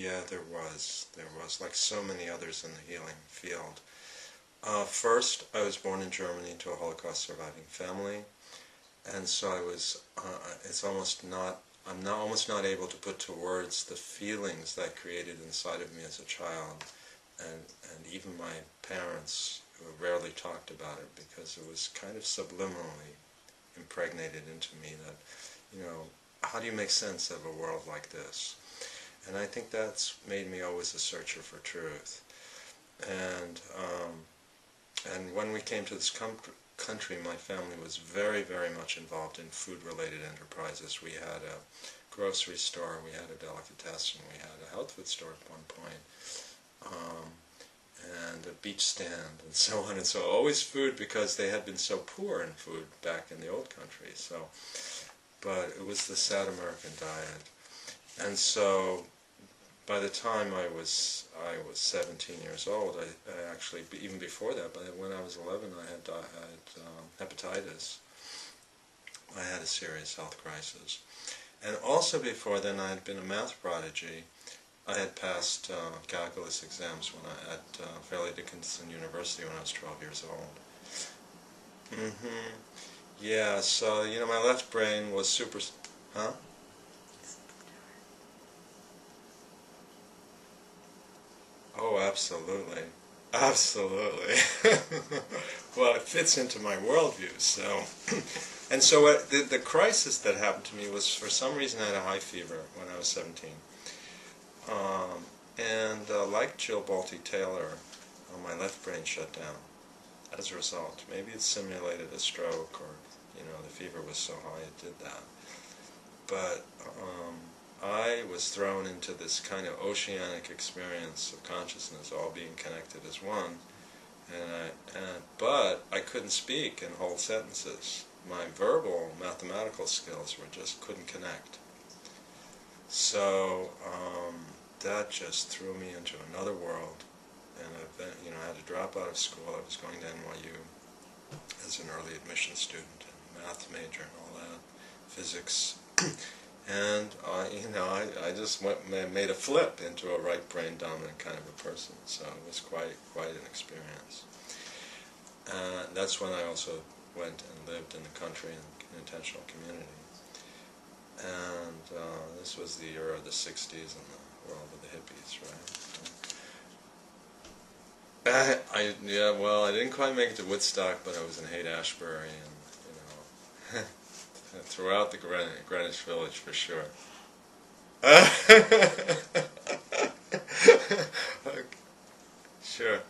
Yeah, there was. There was, like so many others in the healing field. First, I was born in Germany to a Holocaust surviving family, and so I was. It's almost not. I'm now almost not able to put to words the feelings that created inside of me as a child, and even my parents who rarely talked about it because it was kind of subliminally impregnated into me that, how do you make sense of a world like this? And I think that's made me always a searcher for truth. And and when we came to this country, my family was very, very much involved in food-related enterprises. We had a grocery store, we had a delicatessen, we had a health food store at one point, um, and a beach stand, and so on and so on. Always food because they had been so poor in food back in the old country. So, but it was the sad American diet, and so by the time I was 17 years old, I actually, even before that, but when I was 11, I had hepatitis. I had a serious health crisis. And also before then, I had been a math prodigy. I had passed calculus exams at Fairleigh Dickinson University when I was 12 years old. Yeah, so, my left brain was super... Huh? Oh, absolutely. Absolutely. Well, it fits into my worldview, so... And so the crisis that happened to me was, for some reason, I had a high fever when I was 17. Like Jill Bolte Taylor, my left brain shut down as a result. Maybe it simulated a stroke, or, the fever was so high it did that. But I was thrown into this kind of oceanic experience of consciousness, all being connected as one, but I couldn't speak in whole sentences. My verbal, mathematical skills couldn't connect. So that just threw me into another world, and I had to drop out of school. I was going to NYU as an early admission student, and math major and all that, physics. And I just made a flip into a right brain dominant kind of a person. So it was quite an experience. That's when I also went and lived in the country in intentional community. And this was the era of the 60s and the world of the hippies, right? I didn't quite make it to Woodstock, but I was in Haight-Ashbury and, throughout the Greenwich Village for sure. Okay. Sure.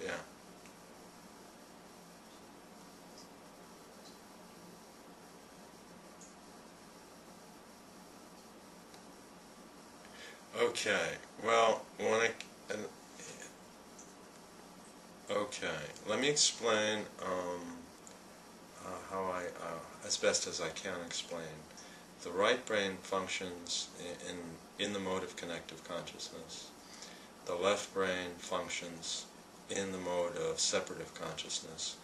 Yeah. Okay. Well, okay. Let me explain how as best as I can explain. The right brain functions in the mode of connective consciousness. The left brain functions in the mode of separative consciousness.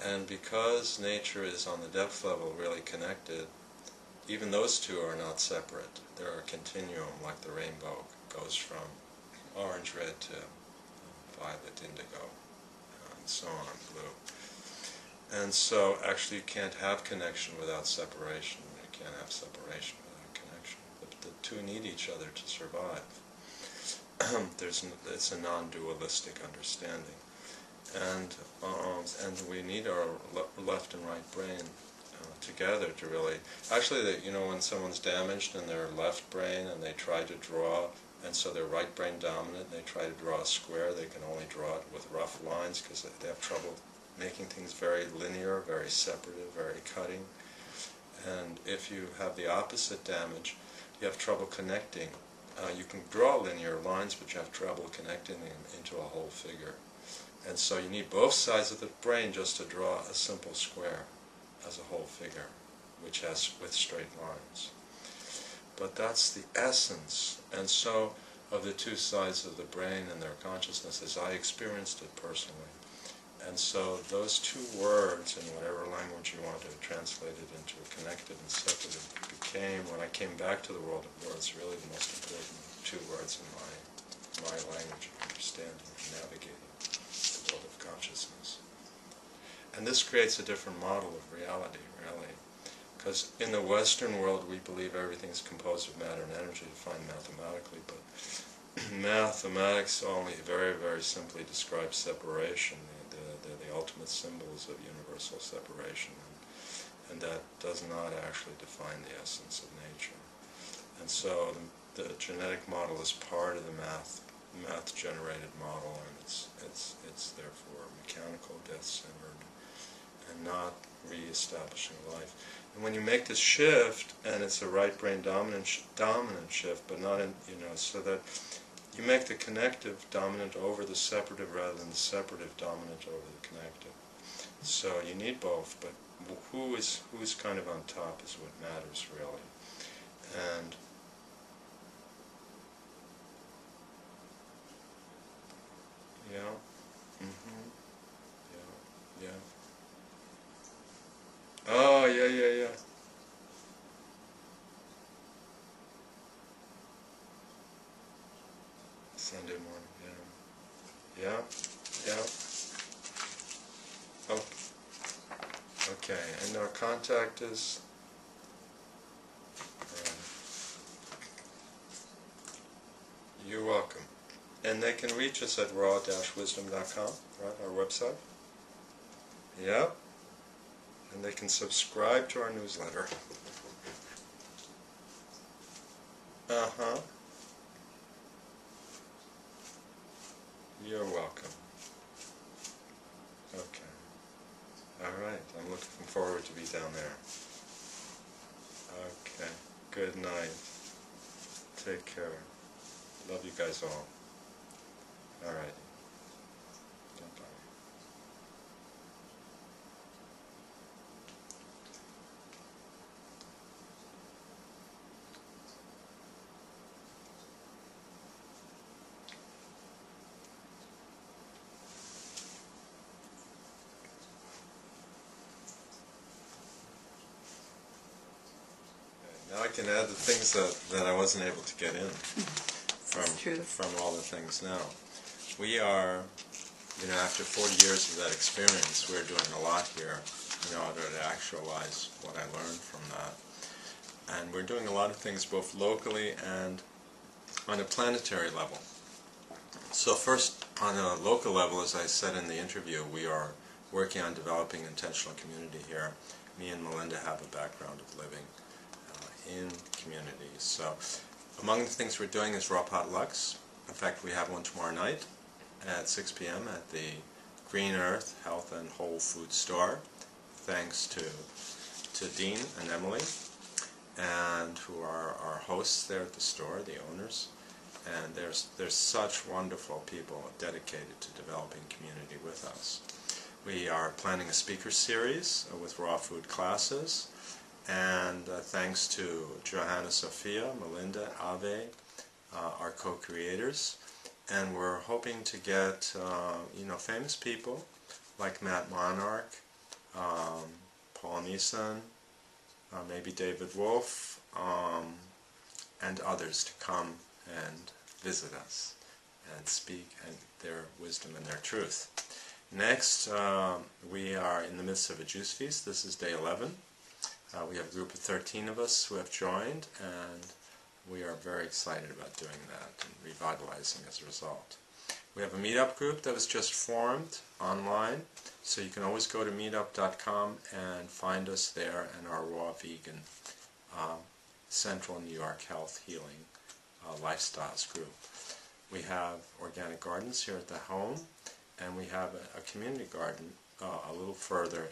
And because nature is on the depth level really connected, even those two are not separate. They're a continuum, like the rainbow goes from orange, red to violet, indigo, and so on, blue. And so actually you can't have connection without separation. You can't have separation without connection. The two need each other to survive. It's a non-dualistic understanding. And we need our left and right brain together to really... Actually, when someone's damaged in their left brain and they try to draw, and so they're right brain dominant, and they try to draw a square, they can only draw it with rough lines because they have trouble making things very linear, very separative, very cutting. And if you have the opposite damage, you have trouble connecting. You can draw linear lines, but you have trouble connecting them into a whole figure. And so you need both sides of the brain just to draw a simple square as a whole figure, with straight lines. But that's the essence. And so of the two sides of the brain and their consciousness, as I experienced it personally. And so those two words, in whatever language you want to translate it into, connected and separated, became, when I came back to the world of words, really the most important two words in my language of understanding and navigating the world of consciousness. And this creates a different model of reality, really. Because in the Western world, we believe everything is composed of matter and energy, defined mathematically, but mathematics only very, very simply describes separation. They're the ultimate symbols of universal separation, and that does not actually define the essence of nature. And so the genetic model is part of the math-generated model, and it's therefore mechanical, death-centered, and not re-establishing life. And when you make this shift, and it's a right brain dominant shift, but not in, so that you make the connective dominant over the separative rather than the separative dominant over the connective. So you need both, but who's kind of on top is what matters really. And yeah, yeah. Oh, yeah. Sunday morning, yeah. Oh, okay, and our contact is, you're welcome. And they can reach us at raw-wisdom.com, right, our website. Yep. And they can subscribe to our newsletter. Uh-huh. You're welcome. Okay. All right. I'm looking forward to be down there. Okay. Good night. Take care. Love you guys all. All right. Bye-bye. Now I can add the things that I wasn't able to get in from all the things now. We are, after 40 years of that experience, we're doing a lot here in order to actualize what I learned from that. And we're doing a lot of things both locally and on a planetary level. So first, on a local level, as I said in the interview, we are working on developing intentional community here. Me and Melinda have a background of living in communities. So among the things we're doing is raw potlucks. In fact, we have one tomorrow night at 6 p.m. at the Green Earth Health and Whole Food Store, thanks to Dean and Emily, and who are our hosts there at the store, the owners. And there's such wonderful people dedicated to developing community with us. We are planning a speaker series with raw food classes, and thanks to Johanna Sophia, Melinda, Ave, our co-creators, and we're hoping to get famous people like Matt Monarch, Paul Neeson, maybe David Wolf, and others to come and visit us and speak and their wisdom and their truth. Next, we are in the midst of a juice feast. This is day 11. We have a group of 13 of us who have joined, and we are very excited about doing that and revitalizing as a result. We have a meetup group that was just formed online, so you can always go to meetup.com and find us there in our raw vegan Central New York Health Healing Lifestyles group. We have organic gardens here at the home, and we have a community garden a little further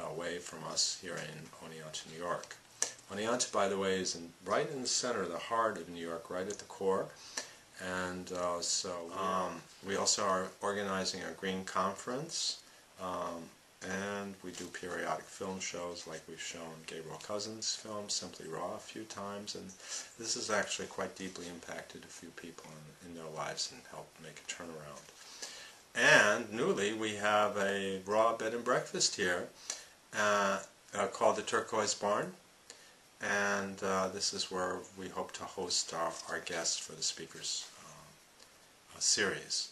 away from us here in Oneonta, New York. Oneonta, by the way, is right in the center, the heart of New York, right at the core. And we also are organizing a green conference, and we do periodic film shows, like we've shown Gabriel Cousins' film, Simply Raw, a few times, and this has actually quite deeply impacted a few people in their lives and helped make a turnaround. And newly, we have a raw bed and breakfast here called the Turquoise Barn. And this is where we hope to host our guests for the speakers series.